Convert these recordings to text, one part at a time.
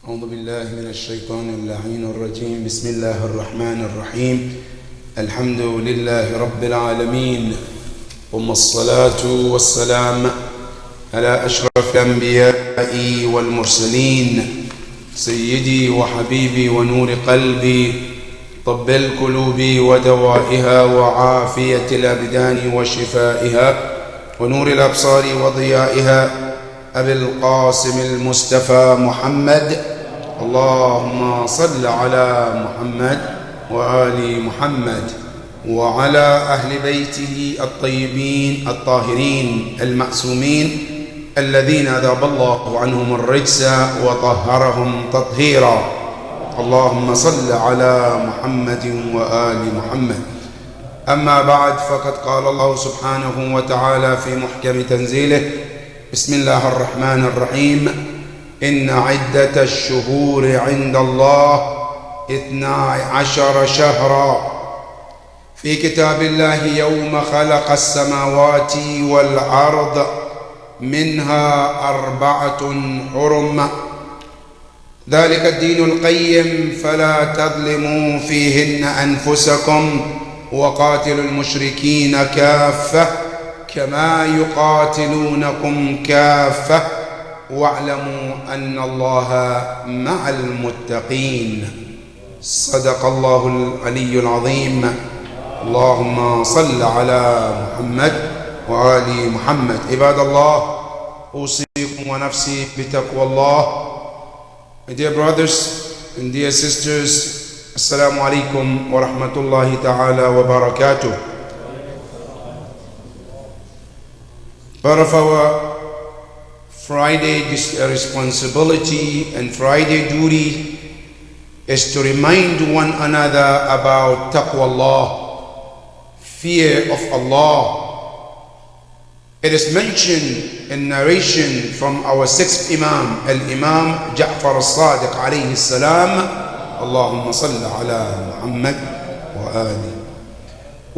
أعوذ بالله من الشيطان اللعين الرجيم. بسم الله الرحمن الرحيم. الحمد لله رب العالمين، ثم الصلاة والسلام على أشرف الأنبياء والمرسلين، سيدي وحبيبي ونور قلبي، طب القلوب ودوائها وعافية الأبدان وشفائها ونور الأبصار وضيائها، أبي القاسم المصطفى محمد. اللهم صل على محمد وآل محمد وعلى أهل بيته الطيبين الطاهرين المعصومين الذين أذهب الله عنهم الرجس وطهرهم تطهيرا. اللهم صل على محمد وآل محمد. أما بعد، فقد قال الله سبحانه وتعالى في محكم تنزيله: بسم الله الرحمن الرحيم. إن عدة الشهور عند الله 12 شهرا في كتاب الله يوم خلق السماوات والأرض منها 4 حرم، ذلك الدين القيم فلا تظلموا فيهن أنفسكم وقاتلوا المشركين كافة كما يقاتلونكم كافة واعلموا أن الله مع المتقين. صدق الله العلي العظيم. اللهم صل على محمد وآل محمد. عباد الله، أوصيكم ونفسي بتقوى الله. My dear brothers and dear sisters, Assalamu alaikum wa rahmatullahi ta'ala wa barakatuh. Part of our Friday responsibility and Friday duty is to remind one another about taqwa Allah, fear of Allah. It is mentioned in narration from our 6th Imam, Al-Imam Ja'far al-Sadiq alayhi salam, Allahumma salli ala Muhammad wa ali,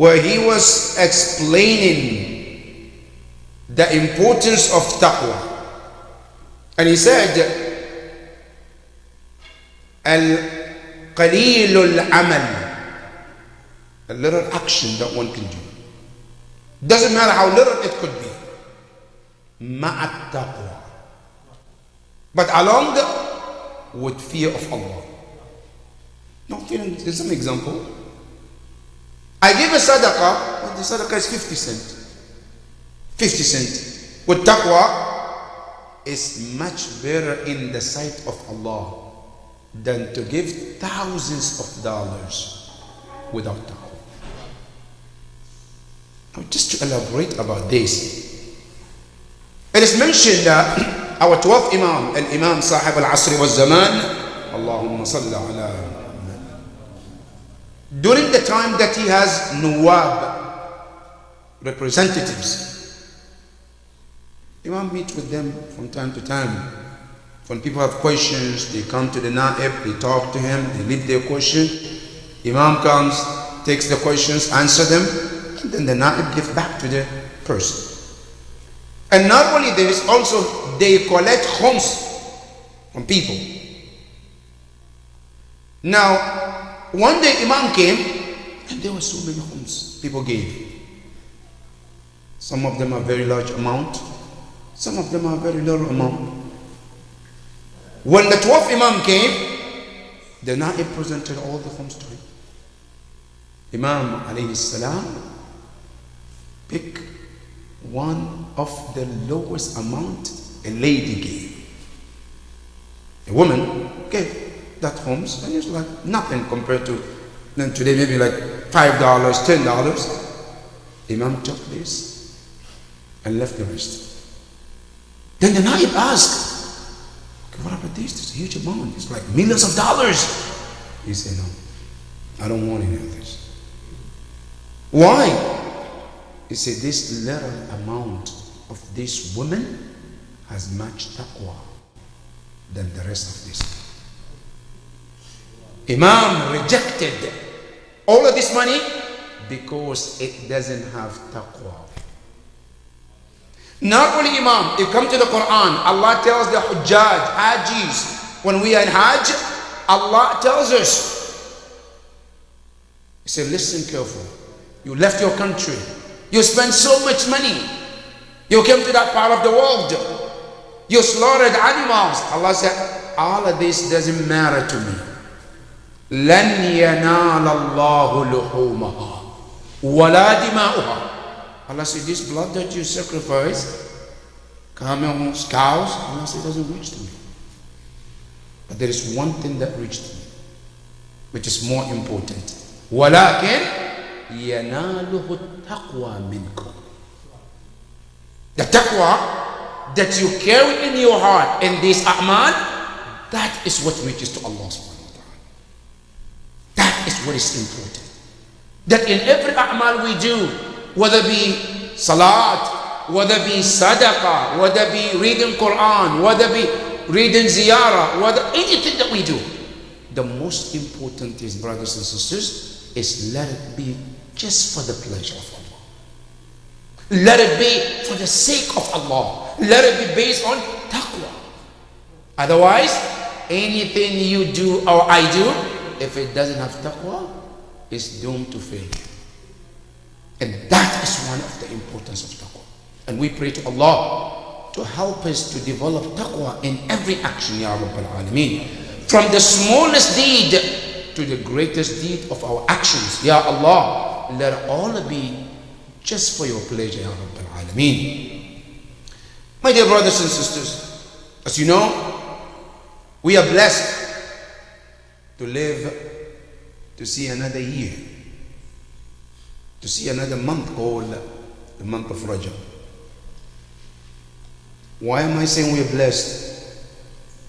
where he was explaining the importance of taqwa. And he said, Al-qalilul amal, a little action that one can do. Doesn't matter how little it could be. Ma'at taqwa. But along with fear of Allah. No, here's some example. I give a sadaqah, but the sadaqah is 50 cents. 50 cents. With taqwa, is much better in the sight of Allah than to give thousands of dollars without taqwa. Now, just to elaborate about this, it is mentioned that our 12th Imam, Al-Imam Sahib Al-Asr wal-Zaman, Allahumma salli ala Muhammad, during the time that he has nuwab, representatives, Imam meets with them from time to time. When people have questions, they come to the Na'ib, they talk to him, they leave their question. Imam comes, takes the questions, answer them, and then the Na'ib gives back to the person. And not only this, also they collect khums from people. Now, one day Imam came, and there were so many khums people gave. Some of them are very large amount. Some of them are very little amount. When the 12th Imam came, the Na'ib presented all the khums to him. Imam alayhi salam picked one of the lowest amount a lady gave. A woman gave that khums, and it's like nothing compared to then today, maybe like $5, $10. Imam took this and left the rest. Then the Na'ib asked, okay, what about this? It's a huge amount. It's like millions of dollars. He said, no, I don't want any of this. Why? He said, this little amount of this woman has much taqwa than the rest of this. Imam rejected all of this money because it doesn't have taqwa. Not only Imam, you come to the Quran, Allah tells the Hujjaj, Hajis, When we are in Hajj, Allah tells us, He said, listen careful. You left your country. You spent so much money. You came to that part of the world. You slaughtered animals. Allah said, all of this doesn't matter to me. لَنْ يَنَالَ اللَّهُ لُحُومَهَا وَلَا دِمَاؤُهَا. Allah said, this blood that you sacrifice, camels, cows, Allah said, doesn't reach to me. But there is one thing that reached me, which is more important. وَلَكِنْ يَنَالُهُ التَّقْوَى مِنْكُمْ. The taqwa that you carry in your heart in this a'mal, that is what reaches to Allah subhanahu wa ta'ala. That is what is important. That in every a'mal we do, whether be salat, whether be sadaqah, whether be reading Quran, whether be reading ziyarah, whether anything that we do, the most important is, brothers and sisters, is let it be just for the pleasure of Allah. Let it be for the sake of Allah. Let it be based on taqwa. Otherwise, anything you do or I do, if it doesn't have taqwa, it's doomed to fail. And that is one of the importance of taqwa. And we pray to Allah to help us to develop taqwa in every action, Ya Rabbal Alameen. From the smallest deed to the greatest deed of our actions, Ya Allah, let it all be just for your pleasure, Ya Rabbal Alameen. My dear brothers and sisters, as you know, we are blessed to live to see another year, to see another month called the month of Rajab. Why am I saying we are blessed?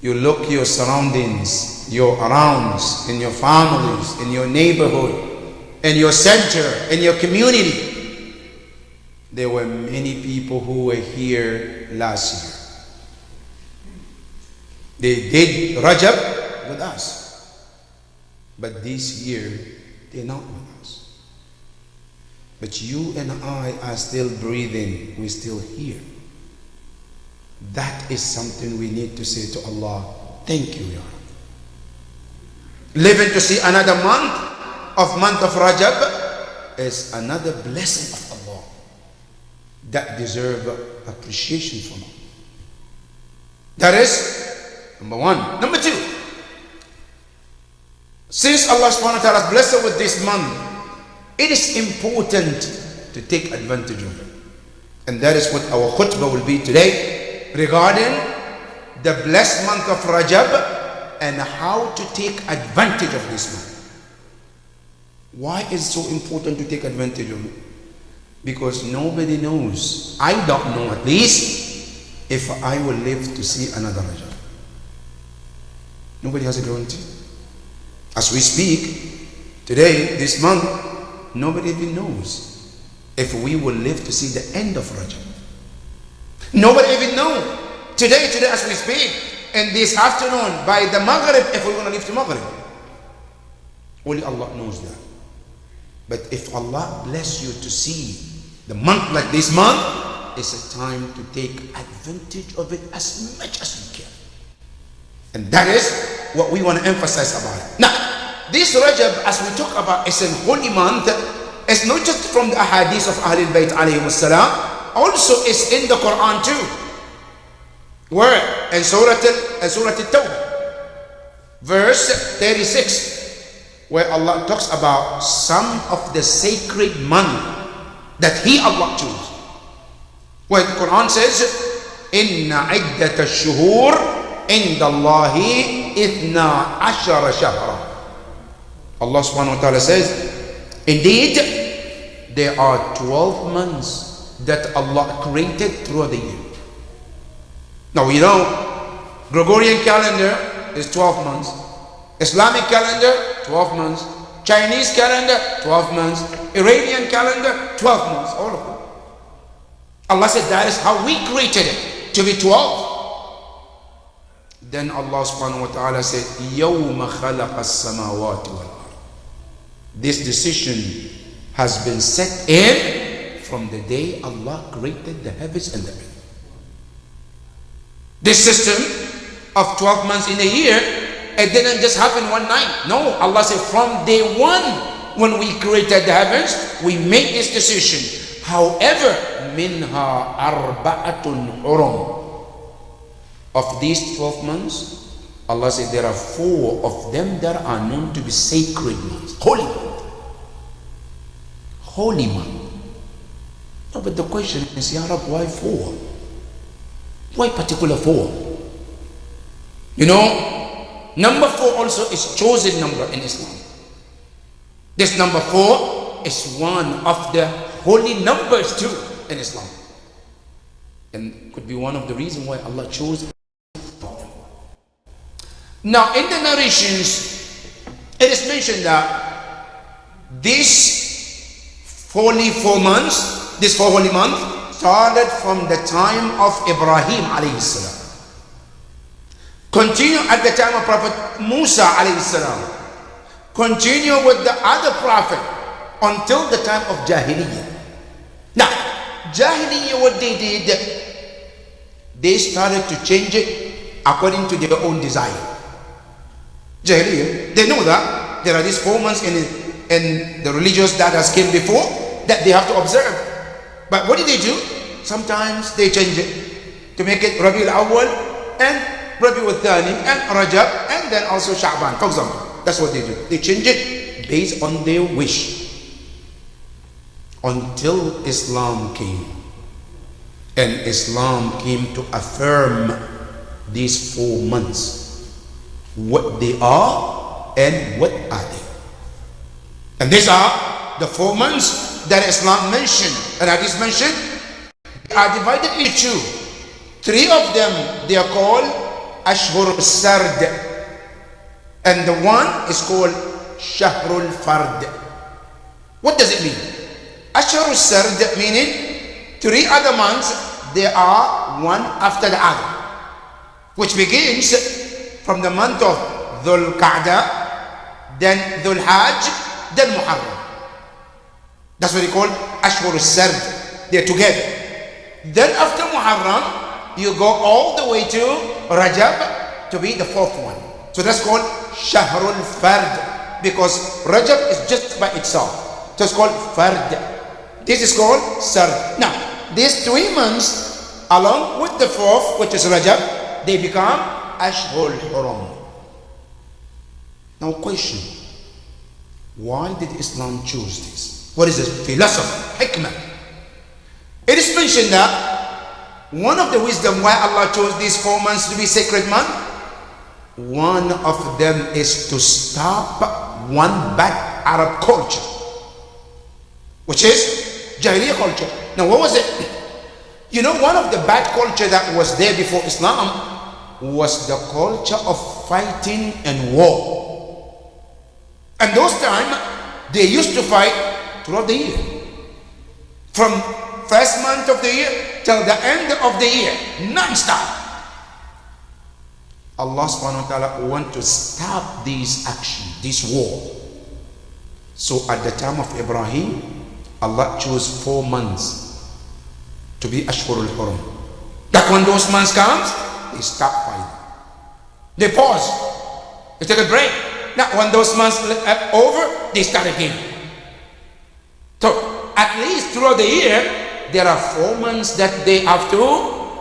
You look your surroundings, your arounds, in your families, in your neighborhood, in your center, in your community. There were many people who were here last year. They did Rajab with us. But this year, they're not with us. But you and I are still breathing. We're still here. That is something we need to say to Allah. Thank you, Ya Rabbi. Living to see another month of Rajab is another blessing of Allah that deserve appreciation from Allah. That is number one. Number two, since Allah subhanahu wa ta'ala has blessed us with this month, it is important to take advantage of it. And that is what our khutbah will be today, regarding the blessed month of Rajab and how to take advantage of this month. Why is it so important to take advantage of it? Because nobody knows, I don't know at least, if I will live to see another Rajab. Nobody has a guarantee. As we speak, today, this month, nobody even knows if we will live to see the end of Rajab. Nobody even knows. Today as we speak, and this afternoon, by the Maghrib, if we're going to live to Maghrib. Only Allah knows that. But if Allah bless you to see the month like this month, it's a time to take advantage of it as much as you can. And that is what we want to emphasize about it. Now, this Rajab, as we talk about, is a holy month. It's not just from the ahadith of Ahlul Bayt alayhi salam, also it's in the Quran too. Where? In Surah At-Tawbah, verse 36, where Allah talks about some of the sacred month that He, Allah, chose. Where the Quran says, Inna iddat al-shuhur inda Allahi ithna ashara shahra. Allah subhanahu wa ta'ala says, indeed, there are 12 months that Allah created throughout the year. Now we know Gregorian calendar is 12 months, Islamic calendar 12 months, Chinese calendar 12 months, Iranian calendar 12 months, all of them. Allah said that is how we created it, to be 12. Then Allah subhanahu wa ta'ala said, يَوْمَ خَلَقَ السَّمَاوَاتِ وَالْأَرْضِ. This decision has been set in from the day Allah created the heavens and the earth. This system of 12 months in a year, it didn't just happen one night. No, Allah said from day one, when we created the heavens, we made this decision. However, minha arba'atun hurum. Of these 12 months, Allah said there are 4 of them that are known to be sacred months, holy month. Holy month. No, but the question is, Ya Rab, why 4? Why particular 4? You know, number 4 also is chosen number in Islam. This number 4 is one of the holy numbers too in Islam. And could be one of the reasons why Allah chose them. Now in the narrations, it is mentioned that this holy 4 months, this 4 holy months, started from the time of Ibrahim alayhi salam. Continue at the time of Prophet Musa alayhi salam. Continue with the other prophet until the time of Jahiliyyah. Now, Jahiliyyah, what they did, they started to change it according to their own desire. Jahiliyyah, they know that there are these 4 months in the religious that has came before that they have to observe. But what do? Sometimes they change it to make it Rabi al-Awwal and Rabi al-Thani and Rajab and then also Sha'ban, for example. That's what they do. They change it based on their wish. Until Islam came. And Islam came to affirm these 4 months. What they are and what are they. And these are the 4 months that Islam mentioned. And Hadith mentioned, are divided into 3 of them. They are called Ashhur Sard. And the one is called Shahrul Fard. What does it mean? Ashhur Sard meaning 3 other months, they are one after the other, which begins from the month of Dhul Qa'dah, then Dhul Hajj, then Muharram. That's what they call Ashhur Sard. They're together. Then after Muharram, you go all the way to Rajab to be the 4th one. So that's called Shahrul Fard, because Rajab is just by itself. So it's called Fard. This is called Sard. Now, these 3 months, along with the 4th, which is Rajab, they become Ashhur Hurum. Now, question: why did Islam choose this? What is this philosophy, hikmah? It is mentioned that one of the wisdom why Allah chose these 4 months to be sacred month, one of them is to stop one bad Arab culture, which is Jahiliyyah culture. Now, what was it? You know, one of the bad culture that was there before Islam was the culture of fighting and war. And those times, they used to fight throughout the year. From first month of the year till the end of the year, non-stop. Allah subhanahu wa ta'ala want to stop this action, this war. So at the time of Ibrahim, Allah chose 4 months to be Ashhurul Hurum. That when those months comes, they stop fighting. They pause. They take a break. Now when those months are over, they start again. So at least throughout the year, there are 4 months that they have to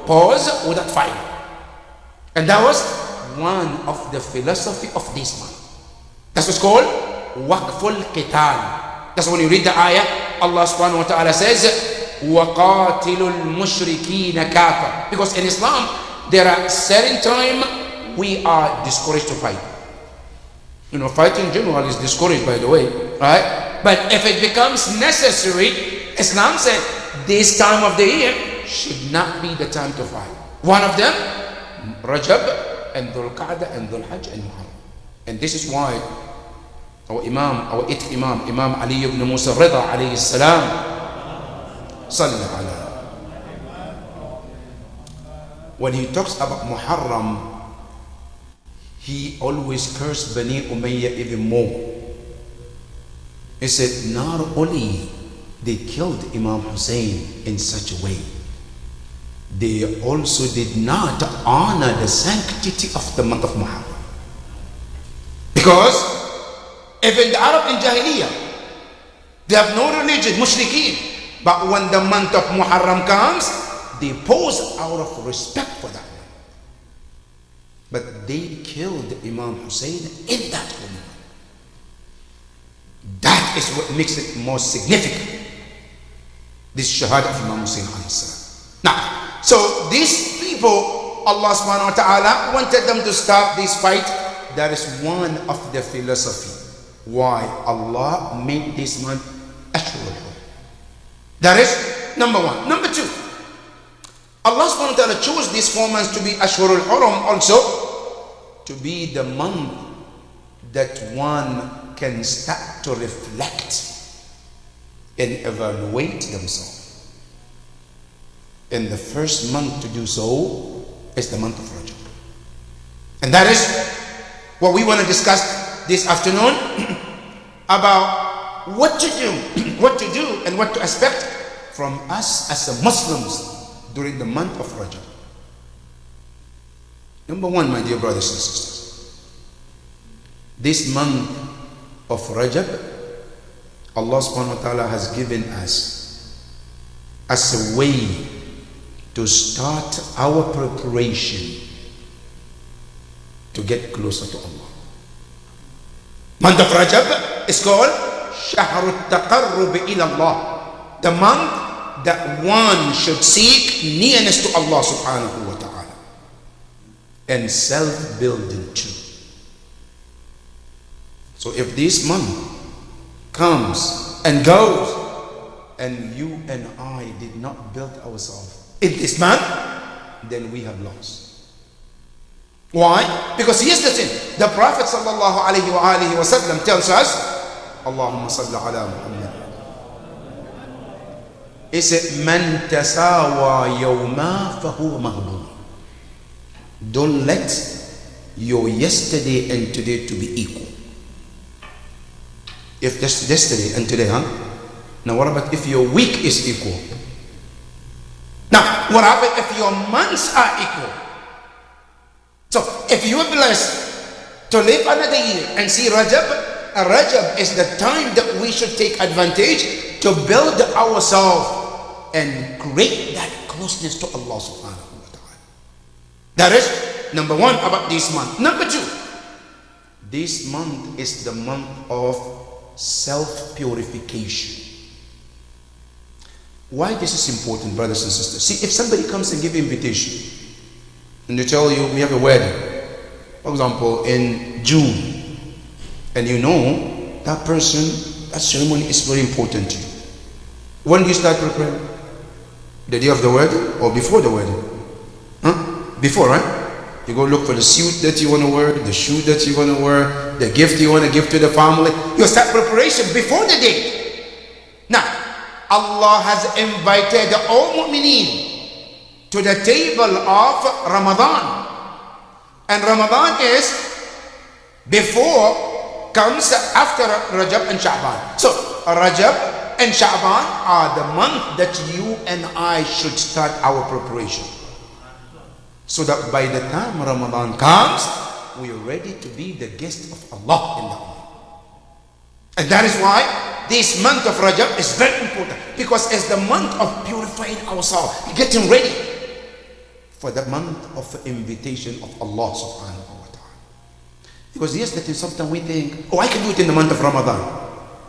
pause without fighting. And that was one of the philosophy of this month. That's what's called Waqful Qital. That's when you read the ayah, Allah subhanahu wa ta'ala says, وَقَاتِلُ الْمُشْرِكِينَ كَافَةً. Because in Islam, there are certain time we are discouraged to fight. You know, fighting in general is discouraged, by the way, right? But if it becomes necessary, Islam said this time of the year should not be the time to fight. One of them, Rajab, and Dhul Qa'dah and Dhul Hajj and Muharram. And this is why our Imam, our 8th Imam, Imam Ali ibn Musa Rida alayhi salam, sallallahu alayhi, when he talks about Muharram, he always cursed Bani Umayyah even more. He said, not only they killed Imam Hussein in such a way, they also did not honor the sanctity of the month of Muharram. Because even the Arab in Jahiliyyah, they have no religion, mushrikeen. But when the month of Muharram comes, they pose out of respect for that one. But they killed Imam Hussein in that moment. That is what makes it more significant. This shahada of Imam Hussein alayhi salam. Now, so these people, Allah subhanahu wa ta'ala wanted them to stop this fight. That is one of the philosophy why Allah made this month Ashhur al-Hurum. That is number one. Number two, Allah subhanahu wa ta'ala chose these 4 months to be Ashhur al-Hurum also to be the month that one can start to reflect and evaluate themselves. And the first month to do so is the month of Rajab. And that is what we want to discuss this afternoon about what to do, and what to expect from us as Muslims during the month of Rajab. Number one, my dear brothers and sisters, this month of Rajab, Allah subhanahu wa ta'ala has given us as a way to start our preparation to get closer to Allah. Month of Rajab is called Shahr al-Taqarrub ila Allah, the month that one should seek nearness to Allah subhanahu wa ta'ala, and self-building too. So if this month comes and goes and you and I did not build ourselves in this month, then we have lost. Why? Because here's the thing. The Prophet sallallahu alayhi wa sallam tells us, Allahumma salli ala Muhammad. He said, Man tasawa yawma fahuwa maghbun. Don't let your yesterday and today to be equal. If just yesterday and today, now what about if your week is equal? Now, what about if your months are equal? So, if you are blessed to live another year and see Rajab, Rajab is the time that we should take advantage to build ourselves and create that closeness to Allah subhanahu wa ta'ala. That is number one about this month. Number two, this month is the month of self-purification. Why this is important, brothers and sisters? See, if somebody comes and gives invitation and they tell you we have a wedding, for example, in June, and you know that person, that ceremony is very important to you. When do you start preparing? The day of the wedding or before the wedding? Before, right? You go look for the suit that you want to wear, the shoe that you want to wear, the gift you want to give to the family. You start preparation before the date. Now, Allah has invited all mu'mineen to the table of Ramadan. And Ramadan is before, comes after Rajab and Sha'ban. So, Rajab and Sha'ban are the month that you and I should start our preparation. So that by the time Ramadan comes, we are ready to be the guest of Allah in that month. And that is why this month of Rajab is very important, because it's the month of purifying ourselves, getting ready for the month of invitation of Allah subhanahu wa ta'ala. Because yes, that is sometimes we think, oh, I can do it in the month of Ramadan.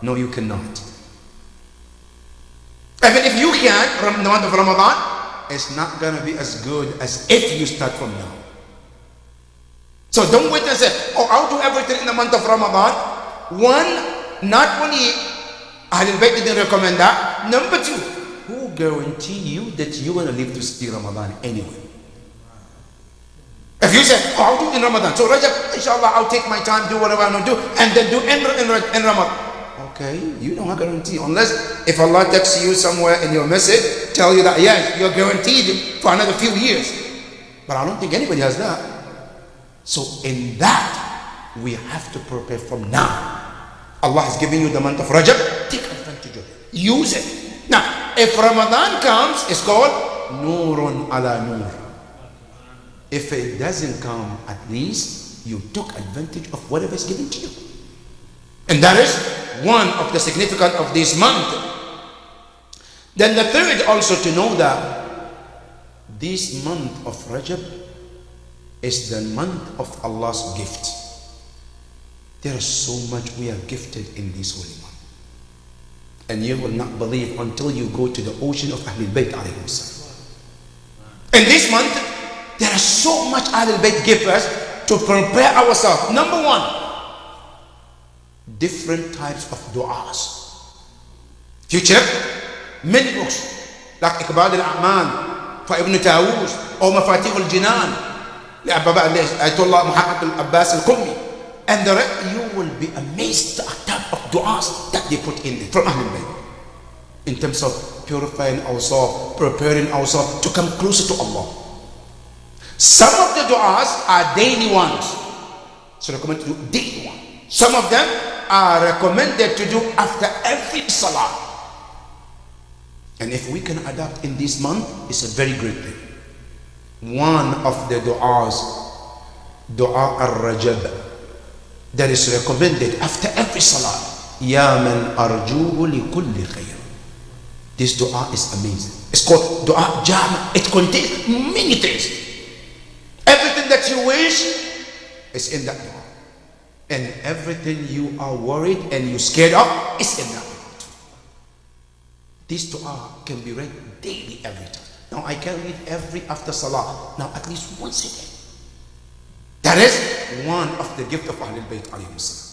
No, you cannot. Even if you can, in the month of Ramadan, it's not going to be as good as if you start from now. So don't wait and say, oh, I'll do everything in the month of Ramadan. One, not only Ahlul Bayt didn't recommend that. Number two, who guarantee you that you're going to live to see Ramadan anyway? If you say, oh, I'll do it in Ramadan, so Rajab, inshallah, I'll take my time, do whatever I want to do, and then do in Ramadan. Okay, you don't have guarantee. Unless if Allah texts you somewhere in your message, tell you that, yes, you're guaranteed for another few years. But I don't think anybody has that. So in that, we have to prepare from now. Allah has given you the month of Rajab, take advantage of it. Use it. Now, if Ramadan comes, it's called Nurun ala nur. If it doesn't come, at least you took advantage of whatever is given to you. And that is one of the significance of this month. Then the third, also to know that this month of Rajab is the month of Allah's gift. There is so much we are gifted in this holy month. And you will not believe until you go to the ocean of Ahlul Bayt alayhim salam. In this month, there is so much Ahlul Bayt give us to prepare ourselves. Number one, different types of du'as. If you check many books like Iqbal al-A'mal for Ibn Tawus or Mafatih al-Jinan Ayatollah Muhammad al-Abbas al-Qummi, and you will be amazed at the type of du'as that they put in there from Ahlul Bayt in terms of purifying ourselves, preparing ourselves to come closer to Allah. Some of the du'as are daily ones, so recommend to do daily ones. Some of them are recommended to do after every salah. And if we can adapt in this month, it's a very great thing. One of the du'as, du'a al-Rajab, that is recommended after every salah. Ya man arjuhu li kulli khayr. This dua is amazing. It's called dua jama. It contains many things. Everything that you wish is in that dua. And everything you are worried and you scared of is in that dua. This dua can be read daily every time. Now I can read every after salah. Now at least once a day. That is one of the gift of Ahlul Bayt alayhim salam.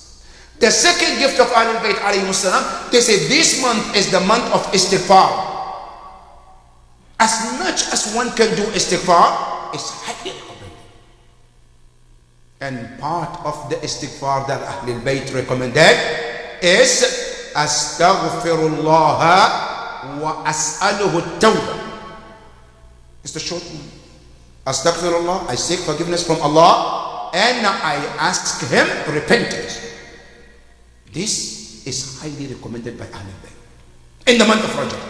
The second gift of Ahlul Bayt alayhim salam, they say this month is the month of istighfar. As much as one can do istighfar, it's highly recommended. And part of the istighfar that Ahlul Bayt recommended is astaghfirullah wa as'aluhu at-tawbah. It's the short one. Astaghfirullah, I seek forgiveness from Allah and I ask Him repentance. This is highly recommended by Ahlul Bayt in the month of Rajab.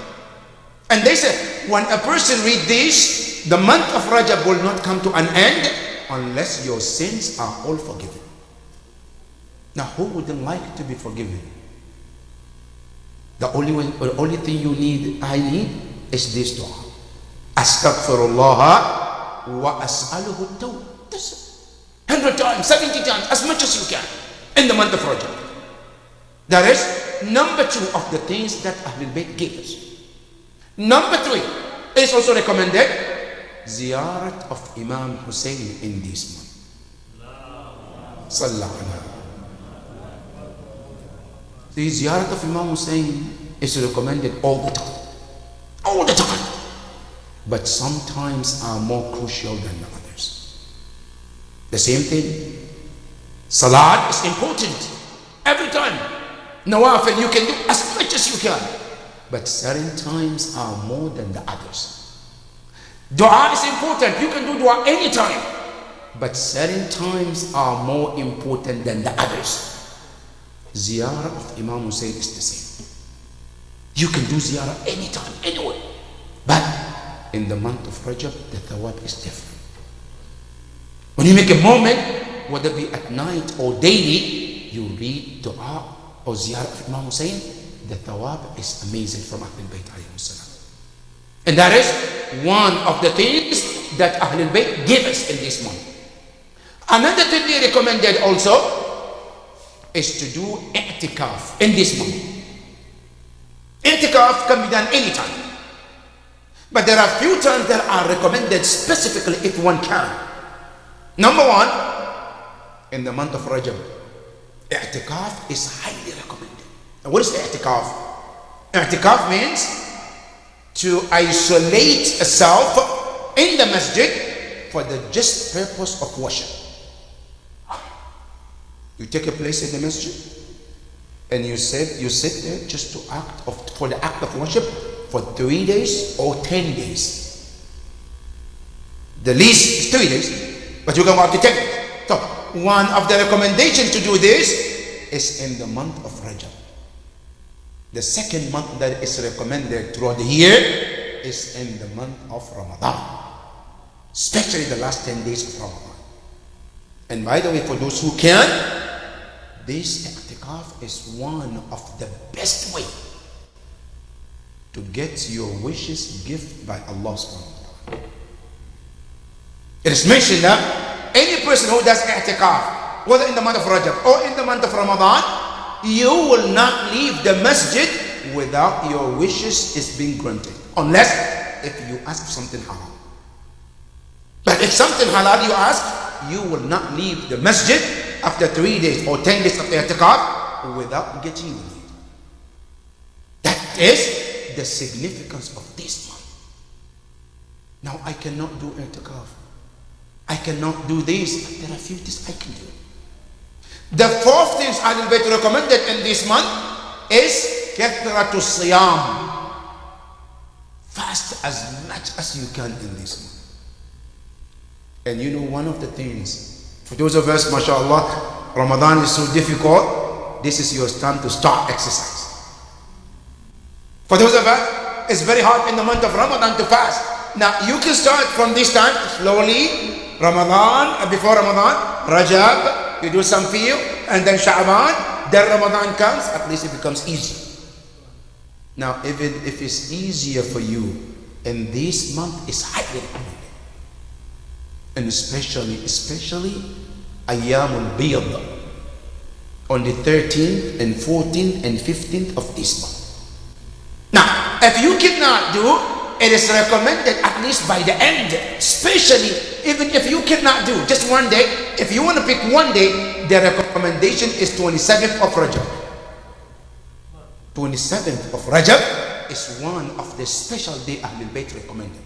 And they say when a person read this, the month of Rajab will not come to an end unless your sins are all forgiven. Now who wouldn't like to be forgiven? The only thing you need, I need, is this dua. Astaghfirullah wa as'aluhu at-tawbah. 100 times, 70 times, as much as you can in the month of Rajab. That is number two of the things that Ahlul Bayt gave us. Number three is also recommended ziyarat of Imam Hussein in this month. Sallallahu alaihi wasallam. The ziyarat of Imam Hussein is recommended all the time. All the time. But sometimes are more crucial than the others. The same thing. Salat is important. Every time. Nawafil you can do as much as you can. But certain times are more than the others. Dua is important. You can do dua anytime. But certain times are more important than the others. Ziyarah of Imam Hussein is the same. You can do ziyarah anytime, anywhere. But in the month of Rajab, the thawab is different. When you make a moment, whether it be at night or daily, you read dua or ziyarah of Imam Hussein, the thawab is amazing from Ahlul Bayt alayhim salam. And that is one of the things that Ahlul Bayt gave us in this month. Another thing they recommended also is to do i'tikaf in this month. I'tikaf can be done anytime. But there are few times that are recommended specifically if one can. Number one, in the month of Rajab, i'tikaf is highly recommended. And what is i'tikaf? I'tikaf means to isolate yourself in the masjid for the just purpose of worship. You take a place in the masjid and you sit there just to for the act of worship for 3 days or 10 days. The least is 3 days, but you can go up to 10 days. So one of the recommendations to do this is in the month of Rajab. The second month that is recommended throughout the year is in the month of Ramadan, especially the last 10 days of Ramadan. And by the way, for those who can, this i'tikaf is one of the best way to get your wishes given by Allah subhanahu wa ta'ala. It is mentioned that any person who does i'tikaf, whether in the month of Rajab or in the month of Ramadan, you will not leave the masjid without your wishes is being granted, unless if you ask something halal. But if something halal you ask, you will not leave the masjid after 3 days or 10 days of i'tikaf without getting your need. That is the significance of this month. Now I cannot do i'tikaf, I cannot do this, but there are few things I can do. The fourth things Ahlul Bayt recommended in this month is kathratu siyam. Fast as much as you can in this month. And you know, one of the things, for those of us, mashallah, Ramadan is so difficult, this is your time to start exercise. For those of us, it's very hard in the month of Ramadan to fast. Now, you can start from this time, slowly, Ramadan, before Ramadan, Rajab, you do some few, and then Sha'ban, then Ramadan comes, at least it becomes easy. Now, even if it's easier for you, in this month, it's highly recommended. And especially Ayyamul Biyad, on the 13th and 14th and 15th of this month. Now, if you cannot do, it is recommended at least by the end, especially even if you cannot do just one day. If you want to pick one day, the recommendation is 27th of Rajab. 27th of Rajab is one of the special day Ahlul Bayt recommended.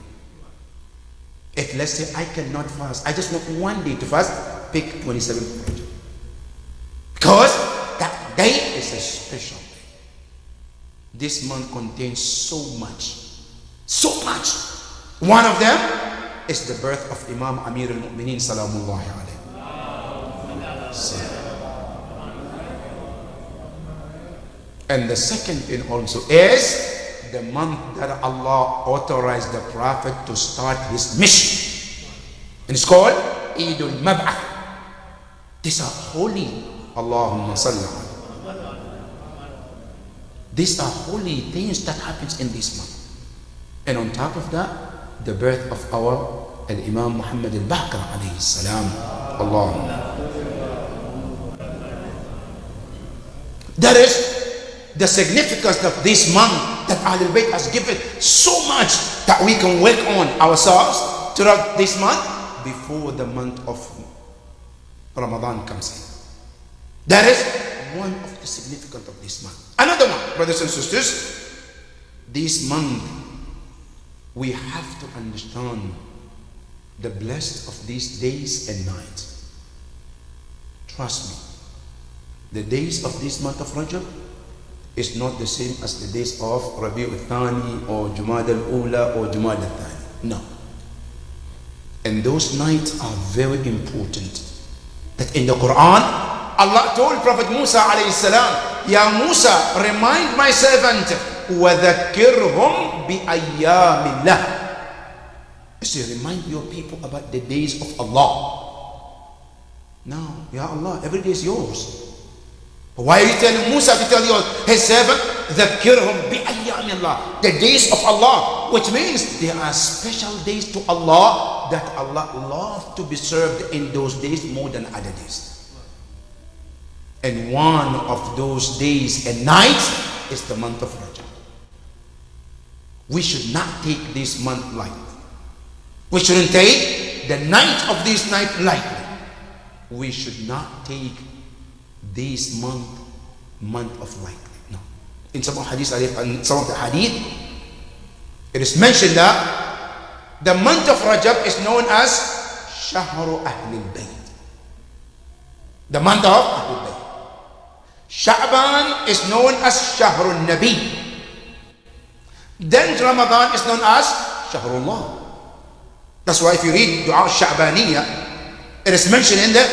If let's say I cannot fast, I just want one day to fast, pick 27th of Rajab. Because that day is a special day. This month contains so much. So much. One of them is the birth of Imam Amir al-Mu'mineen Salamullahi alayhi. And the second thing also is the month that Allah authorized the Prophet to start his mission. And it's called Eidul Mab'ath. These are holy. Allahumma salli. These are holy things that happens in this month. And on top of that, the birth of our Imam Muhammad al-Baqir alayhi salam. Allahumma. That is the significance of this month that Ahlul Bayt has given so much that we can work on ourselves throughout this month before the month of Ramadan comes in. That is one of the significance of this month. Another one, brothers and sisters, this month we have to understand the blessed of these days and nights. Trust me, the days of this month of Rajab is not the same as the days of Rabi' al-Thani or Jumad al-Ula or Jumad al-Thani. No. And those nights are very important. That in the Quran, Allah told Prophet Musa alayhi salam, Ya Musa, remind my servant, وَذَكِّرْهُمْ بِأَيَّامِ اللَّهِ. So remind your people about the days of Allah. Now, Ya Allah, every day is yours. Why are you telling Musa to tell his servant, ذَكِّرْهُمْ بِأَيَّامِ اللَّهِ, the days of Allah, which means there are special days to Allah that Allah loves to be served in those days more than other days. And one of those days and nights is the month of Rajab. We should not take this month lightly. We shouldn't take the night of this night lightly. We should not take this month of light. No. In some of the hadith, it is mentioned that the month of Rajab is known as Shahru Ahlul Bayt. The month of Ahlul Bayt. Sha'ban is known as Shahrul Nabi. Then Ramadan is known as Shahrullah. That's why if you read Dua Sha'baniyah, it is mentioned in there,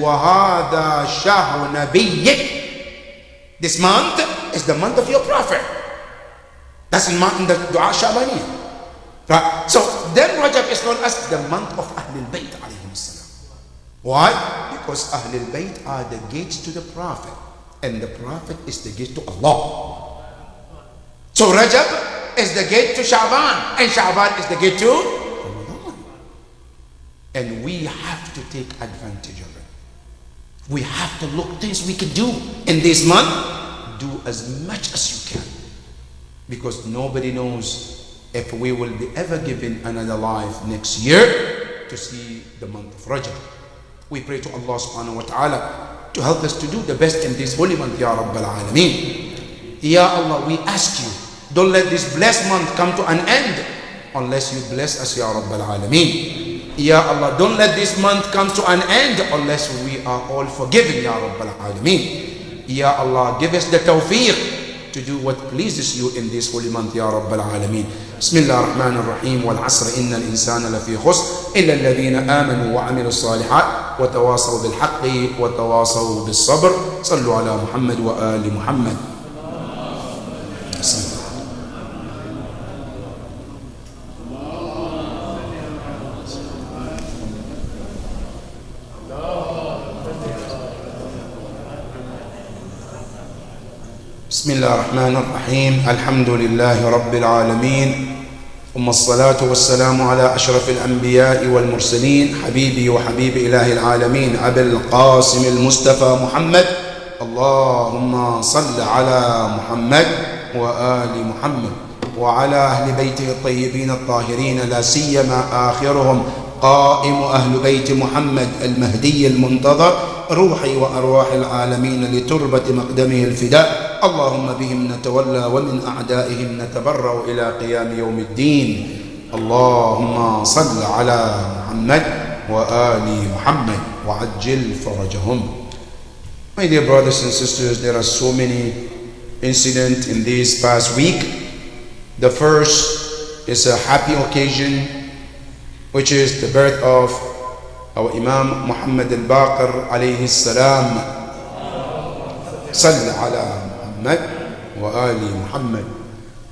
وَهَذَا شَهْرُ نَبِيِّكَ. This month is the month of your prophet. That's in the Dua Sha'baniyah. Right? So then Rajab is known as the month of Ahlul Bayt alayhim salam. Why? Because Ahlul Bayt are the gates to the Prophet, and the Prophet is the gate to Allah. So Rajab is the gate to Sha'ban, and Sha'ban is the gate to Ramadan. And we have to take advantage of it. We have to look things we can do in this month. Do as much as you can, because nobody knows if we will be ever given another life next year to see the month of Rajab. We pray to Allah subhanahu wa ta'ala to help us to do the best in this holy month, Ya Rabbal Alameen. Ya Allah, we ask you, don't let this blessed month come to an end unless you bless us, Ya Rabbal Alameen. Ya Allah, don't let this month come to an end unless we are all forgiven, Ya Rabbal Alameen. Ya Allah, give us the tawfiq to do what pleases you in this holy month, Ya Rabbal Alameen. Bismillah ar-Rahman ar-Rahim. Wal asr inna al-insana lafi khusr illa alladhina amanu wa amilu salihat wa tawasaw bil haqqi wa tawasaw bis sabr. Sallu ala Muhammad wa ali Muhammad. بسم الله الرحمن الرحيم. الحمد لله رب العالمين، ثم الصلاة والسلام على أشرف الأنبياء والمرسلين، حبيبي وحبيب إله العالمين أبي القاسم المصطفى محمد. اللهم صل على محمد وآل محمد وعلى أهل بيته الطيبين الطاهرين، لا سيما آخرهم قائم أهل بيت محمد المهدي المنتظر، روحي وأرواح العالمين لتربة مقدمه الفداء. اللهم بهم نتولى ومن أعدائهم نتبرأ إلى قيام يوم الدين. اللهم صل على محمد وآل محمد وعجل فرجهم. My dear brothers and sisters, there are so many incidents in this past week. The first is a happy occasion, which is the birth of our Imam Muhammad al-Baqir alayhi salam. Salli ala Muhammad wa ali Muhammad.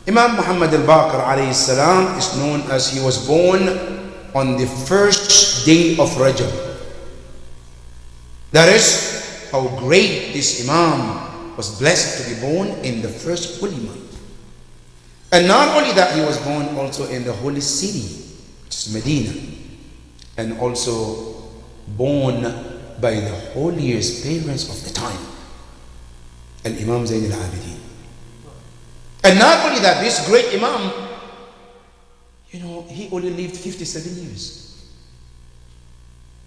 Imam Muhammad al-Baqir alayhi salam is known as he was born on the first day of Rajab. That is how great this Imam was blessed to be born in the first holy month. And not only that, he was born also in the holy city, which is Medina, and also born by the holiest parents of the time, Al-Imam Zayn al-Abidin. And not only that, this great Imam, he only lived 57 years.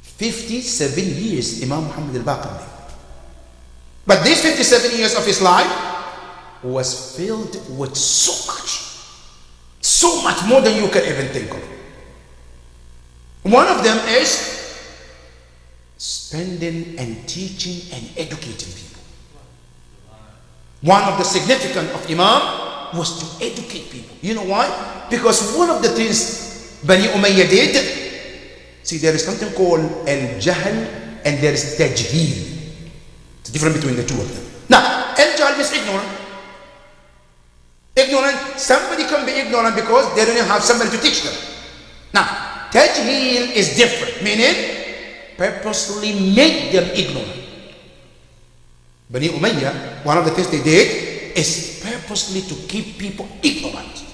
57 years Imam Muhammad al-Baqir lived. But these 57 years of his life was filled with so much more than you can even think of. One of them is spending and teaching and educating people. One of the significance of Imam was to educate people. You know why? Because one of the things Bani Umayyah did, see, there is something called al-jahl and there is tajheel. It's different between the two of them. Now, al-jahl means ignorant. Ignorant, somebody can be ignorant because they don't have somebody to teach them. Now, tajheel is different, meaning purposely make them ignorant. Bani Umayyah, one of the things they did is purposely to keep people ignorant,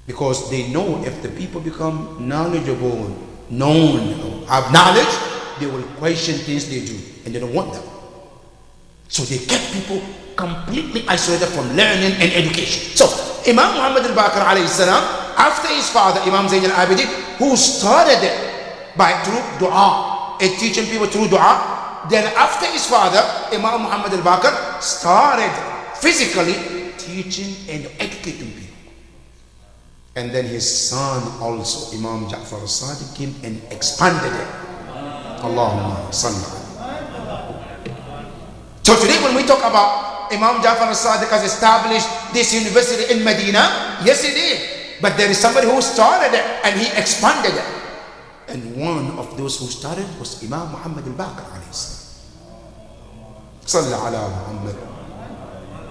because they know if the people become knowledgeable, known, have knowledge, they will question things they do, and they don't want them. So they kept people completely isolated from learning and education. So Imam Muhammad al-Baqir alayhi salam, after his father Imam Zayn al-Abidin, who started it through dua and teaching people through dua, then after his father Imam Muhammad al-Baqir started physically teaching and educating people. And then his son also, Imam Ja'far al-Sadiq, came and expanded it. Allahumma salli. So today when we talk about Imam Ja'far al-Sadiq has established this university in Medina, yes he did, but there is somebody who started it and he expanded it. And one of those who started was Imam Muhammad al-Baqir alayhi salam. Salli ala Muhammad.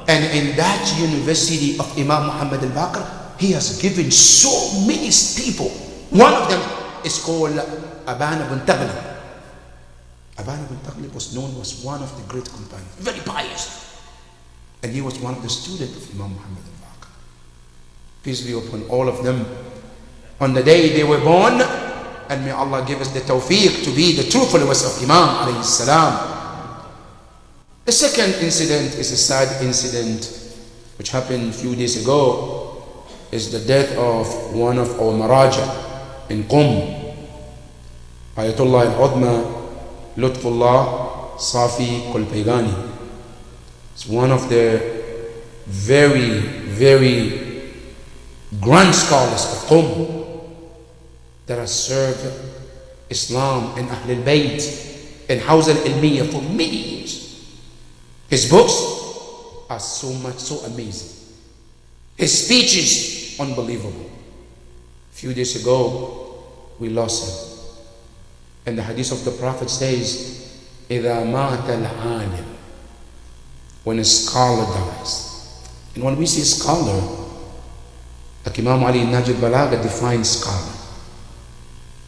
And in that university of Imam Muhammad al-Baqir, he has given so many people. One of them is called Aban ibn Taghlib. Aban ibn Taghlib was known as one of the great companions, very pious. And he was one of the students of Imam Muhammad al-Baqir. Peace be upon all of them. On the day they were born, and may Allah give us the tawfiq to be the true followers of Imam alayhi salam. The second incident is a sad incident which happened a few days ago, is the death of one of our Maraja in Qum, Ayatollah al-Udma Lutfullah Safi Kulpaygani. It's one of the very, very grand scholars of Qum that has served Islam and Ahl al-Bayt and Hawza al-Ilmiya for many years. His books are so amazing. His speeches, unbelievable. A few days ago, we lost him. And the hadith of the Prophet says, إِذَا مَاتَ الْعَالِمُ, when a scholar dies. And when we say scholar, like Imam Ali Najib Balagha defines scholar.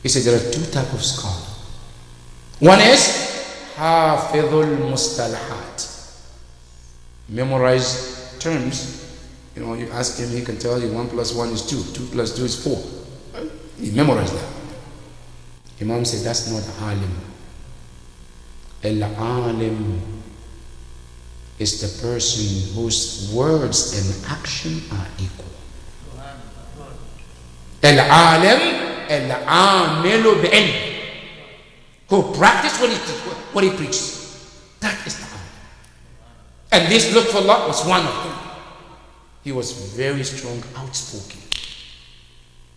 He said there are two types of scholar. One is Hafidhul Mustalahat, memorize terms. You know, you ask him, he can tell you 1 + 1 is 2, 2 + 2 is 4. He memorized that. Imam said that's not alim. Al-alim is the person whose words and action are equal. Al-alim, al-amilu bi'ilm, who practice what he preaches. That is the alim. And this Lutfullah was one of them. He was very strong, outspoken.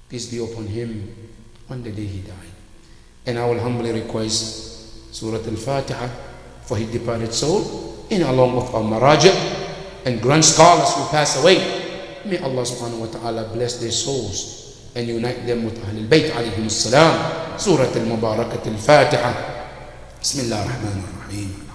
Peace be upon him. On the day he died. And I will humbly request Surah Al-Fatiha for his departed soul, and along with our Maraja and grand scholars who pass away. May Allah subhanahu wa ta'ala bless their souls and unite them with Ahlul Bayt alayhim as-salam. Surah Al-Mubarakat Al-Fatiha. Bismillah ar-Rahman ar-Rahim.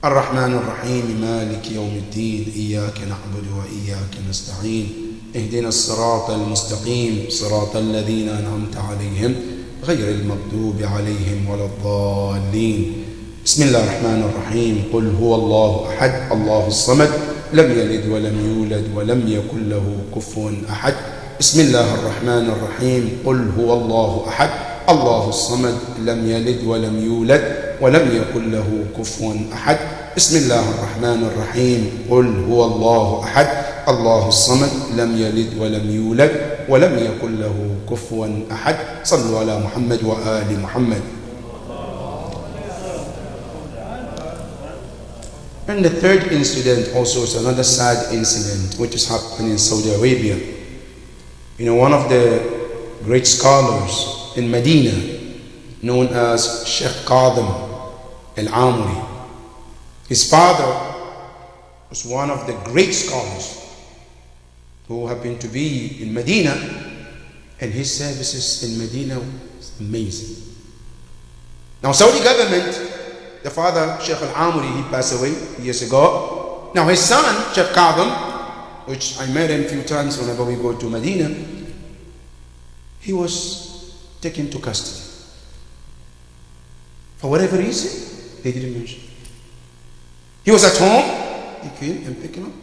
الرحمن الرحيم مالك يوم الدين إياك نعبد وإياك نستعين اهدنا الصراط المستقيم صراط الذين أنعمت عليهم غير المغضوب عليهم ولا الضالين بسم الله الرحمن الرحيم قل هو الله أحد الله الصمد لم يلد ولم يولد ولم يكن له كفوا أحد بسم الله الرحمن الرحيم قل هو الله أحد الله الصمد لم يلد ولم يولد ولم يكن له كفوا أحد بسم الله الرحمن الرحيم قل هو الله أحد الله الصمد لم يلد ولم يولد ولم يكن له كفوا أحد صلوا على محمد وآل محمد. And the third incident also is another sad incident which is happening in Saudi Arabia. You know, one of the great scholars in Medina, known as Sheikh Qadim al-Amri. His father was one of the great scholars who happened to be in Medina, and his services in Medina was amazing. Now Saudi government, the father Sheikh al-Amri, he passed away years ago. Now his son Sheikh Qadim, which I met him a few times whenever we go to Medina, he was taken to custody. For whatever reason, they didn't mention. He was at home, he came and picked him up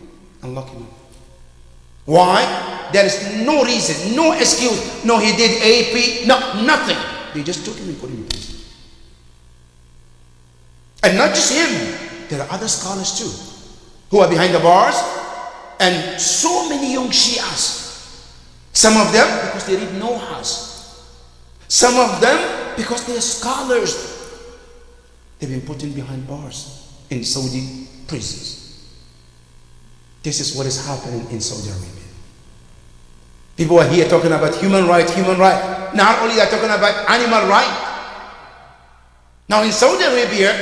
and locked him up. Why? There is no reason, no excuse. No, he did AP, no, nothing. They just took him and put him in prison. And not just him, there are other scholars too, who are behind the bars, and so many young Shias. Some of them because they read Nohas. Some of them because they are scholars. They've been put in behind bars in Saudi prisons. This is what is happening in Saudi Arabia. People are here talking about human right. Not only they're talking about animal right. Now in Saudi Arabia,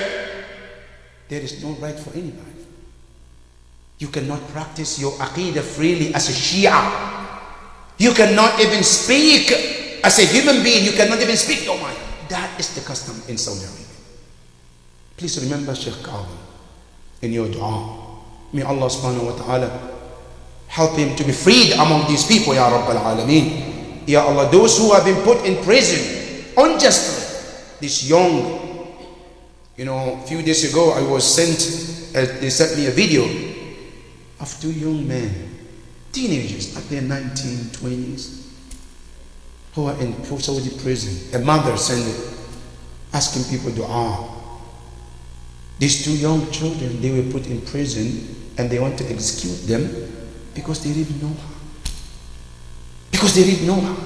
there is no right for anybody. You cannot practice your aqidah freely as a Shia. You cannot even speak as a human being. You cannot even speak your mind. That is the custom in Saudi Arabia. Please remember Sheikh Qadim in your dua. May Allah subhanahu wa ta'ala Help him to be freed among these people, Ya Rabbal Alameen. Ya Allah, those who have been put in prison unjustly, this young, a few days ago they sent me a video of two young men, teenagers at their 1920s, who are in Saudi prison. A mother sent it, asking people dua. These two young children, they were put in prison and they want to execute them because they didn't know her. Because they didn't know her.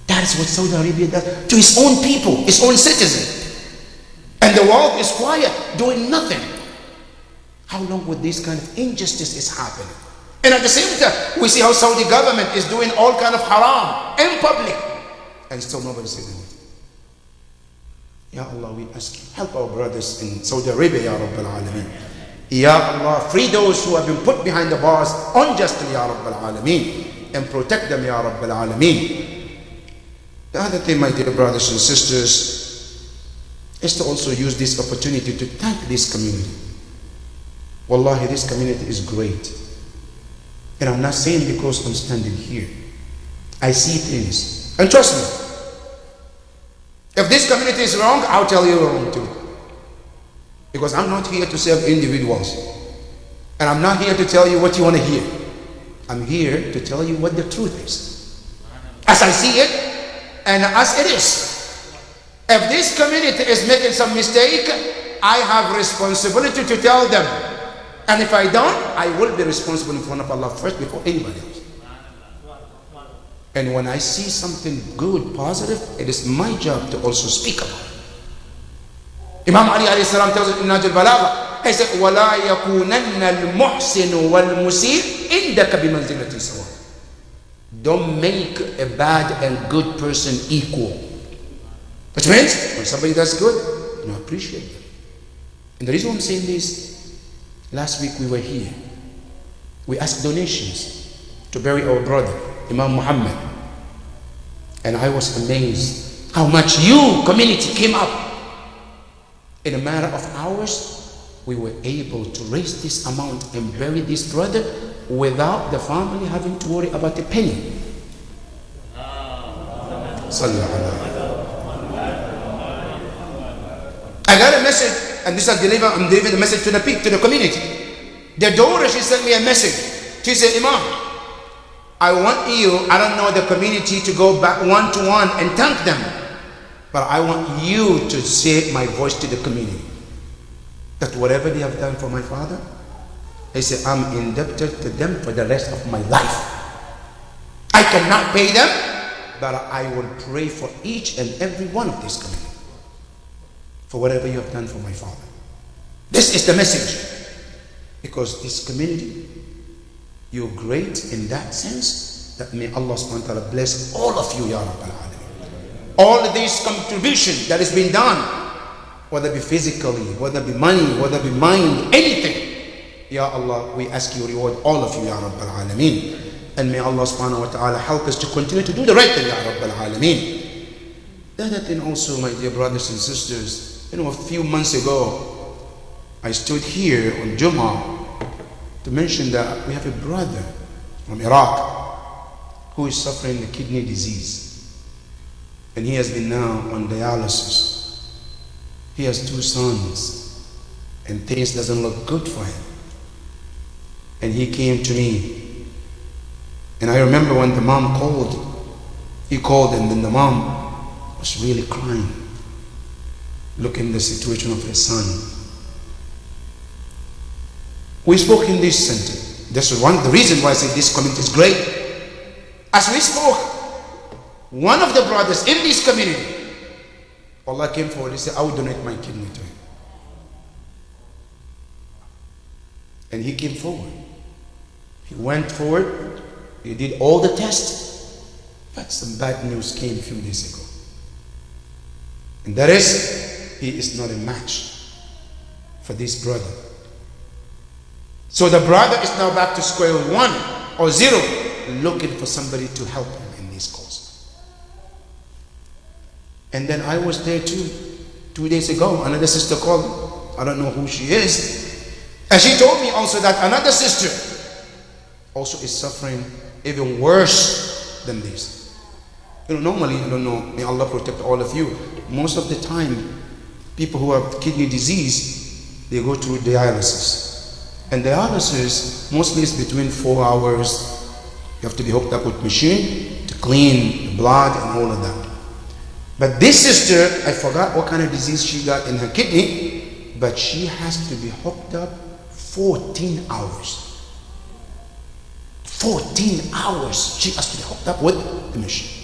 That is what Saudi Arabia does to its own people, its own citizens. And the world is quiet, doing nothing. How long would this kind of injustice is happening? And at the same time, we see how Saudi government is doing all kind of haram in public, and still nobody says anything. Ya Allah, we ask you, help our brothers in Saudi Arabia, Ya Rabbal Alameen. Ya Allah, free those who have been put behind the bars unjustly, Ya Rabbal Alameen, and protect them, Ya Rabbal Alameen. The other thing, my dear brothers and sisters, is to also use this opportunity to thank this community. Wallahi, this community is great. And I'm not saying because I'm standing here. I see things. And trust me, if this community is wrong, I'll tell you wrong too. Because I'm not here to serve individuals. And I'm not here to tell you what you want to hear. I'm here to tell you what the truth is. As I see it, and as it is. If this community is making some mistake, I have responsibility to tell them. And if I don't, I will be responsible in front of Allah first before anybody else. And when I see something good, positive, it is my job to also speak about it. Imam Ali alayhi salam tells us in Nahj al-Balagha, he said, وَلَا يَكُونَنَّ الْمُحْسِنُ وَالْمُسِيءُ عِنْدَكَ بِمَنْزِلَةِ سَوَاءٍ. Don't make a bad and good person equal. Which means, when somebody does good, appreciate them. And the reason I'm saying this, last week we were here. We asked donations to bury our brother, Imam Muhammad. And I was amazed how much you, community, came up. In a matter of hours, we were able to raise this amount and bury this brother without the family having to worry about a penny. I got a message, and I'm delivering the message to the community. The daughter, she sent me a message. She said, Imam, I want you, I don't know the community, to go back one-to-one and thank them. But I want you to say my voice to the community. That whatever they have done for my father, they say, I'm indebted to them for the rest of my life. I cannot pay them, but I will pray for each and every one of this community for whatever you have done for my father. This is the message. Because this community, you're great in that sense, that may Allah subhanahu wa ta'ala bless all of you, Ya Rabbal Alameen. All of this contribution that has been done, whether it be physically, whether it be money, whether it be mind, anything, Ya Allah, we ask you reward all of you, Ya Rabbal Alameen. And may Allah subhanahu wa ta'ala help us to continue to do the right thing, Ya Rabbal Alameen. The other thing also, my dear brothers and sisters, a few months ago, I stood here on Jummah to mention that we have a brother from Iraq who is suffering a kidney disease. And he has been now on dialysis. He has 2 sons, and things doesn't look good for him. And he came to me. And I remember when the mom called, he called, and then the mom was really crying, looking at the situation of her son. We spoke in this center. This is one of the reasons why I say this community is great. As we spoke, one of the brothers in this community, Allah came forward, he said, I will donate my kidney to him. And he came forward. He went forward, he did all the tests, but some bad news came a few days ago. And that is, he is not a match for this brother. So the brother is now back to square one or zero, looking for somebody to help him in this cause. And then I was there too, 2 days ago. Another sister called, I don't know who she is, and she told me also that another sister also is suffering even worse than this. Normally, I don't know, may Allah protect all of you. Most of the time, people who have kidney disease, they go through dialysis. And dialysis mostly is between 4 hours. You have to be hooked up with machine to clean the blood and all of that. But this sister, I forgot what kind of disease she got in her kidney, but she has to be hooked up 14 hours. 14 hours she has to be hooked up with the machine.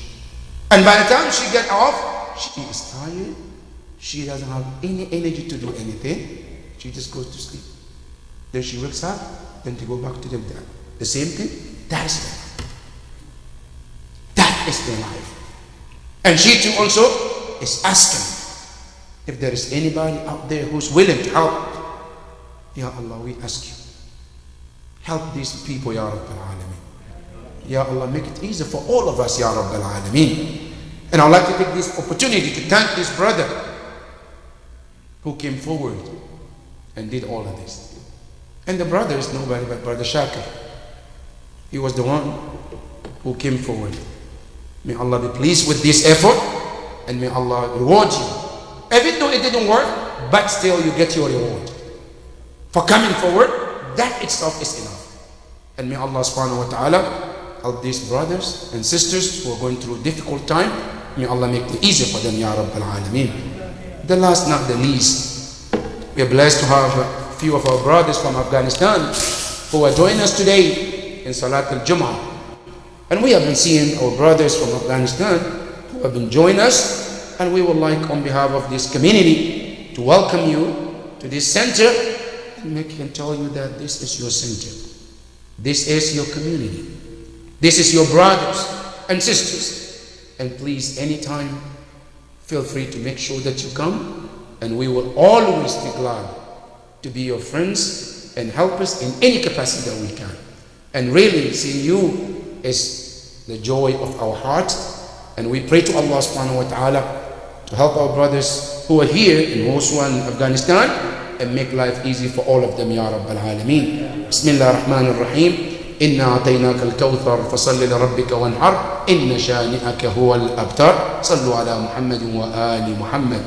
And by the time she gets off, she is tired. She doesn't have any energy to do anything. She just goes to sleep. Then she wakes up, then to go back to the same thing. That is their life. That is their life. And she too also is asking if there is anybody out there who's willing to help. Ya Allah, we ask you, help these people, Ya Rabbil Alameen. Ya Allah, make it easy for all of us, Ya Rabbil Alameen. And I'd like to take this opportunity to thank this brother who came forward and did all of this. And the brother is nobody but Brother Shakir. He was the one who came forward. May Allah be pleased with this effort, and may Allah reward you. Even though it didn't work, but still you get your reward. For coming forward, that itself is enough. And may Allah subhanahu wa ta'ala help these brothers and sisters who are going through a difficult time. May Allah make it easy for them, Ya Rabbil Alameen. The last, not the least, we are blessed to have a few of our brothers from Afghanistan who are joining us today in Salat al-Jum'ah. And we have been seeing our brothers from Afghanistan who have been joining us, and we would like on behalf of this community to welcome you to this center and make and tell you that this is your center. This is your community. This is your brothers and sisters. And please, anytime, feel free to make sure that you come, and we will always be glad to be your friends and help us in any capacity that we can. And really, seeing you is the joy of our heart, and we pray to Allah subhanahu wa ta'ala to help our brothers who are here in Mosul and Afghanistan and make life easy for all of them, Ya Rabbil Alameen. Bismillah ar-Rahman ar-Rahim. إنا أعطيناك الكوثر فصل لربك وانحر إن شانئك هو الأبتر صلوا على محمد وآل محمد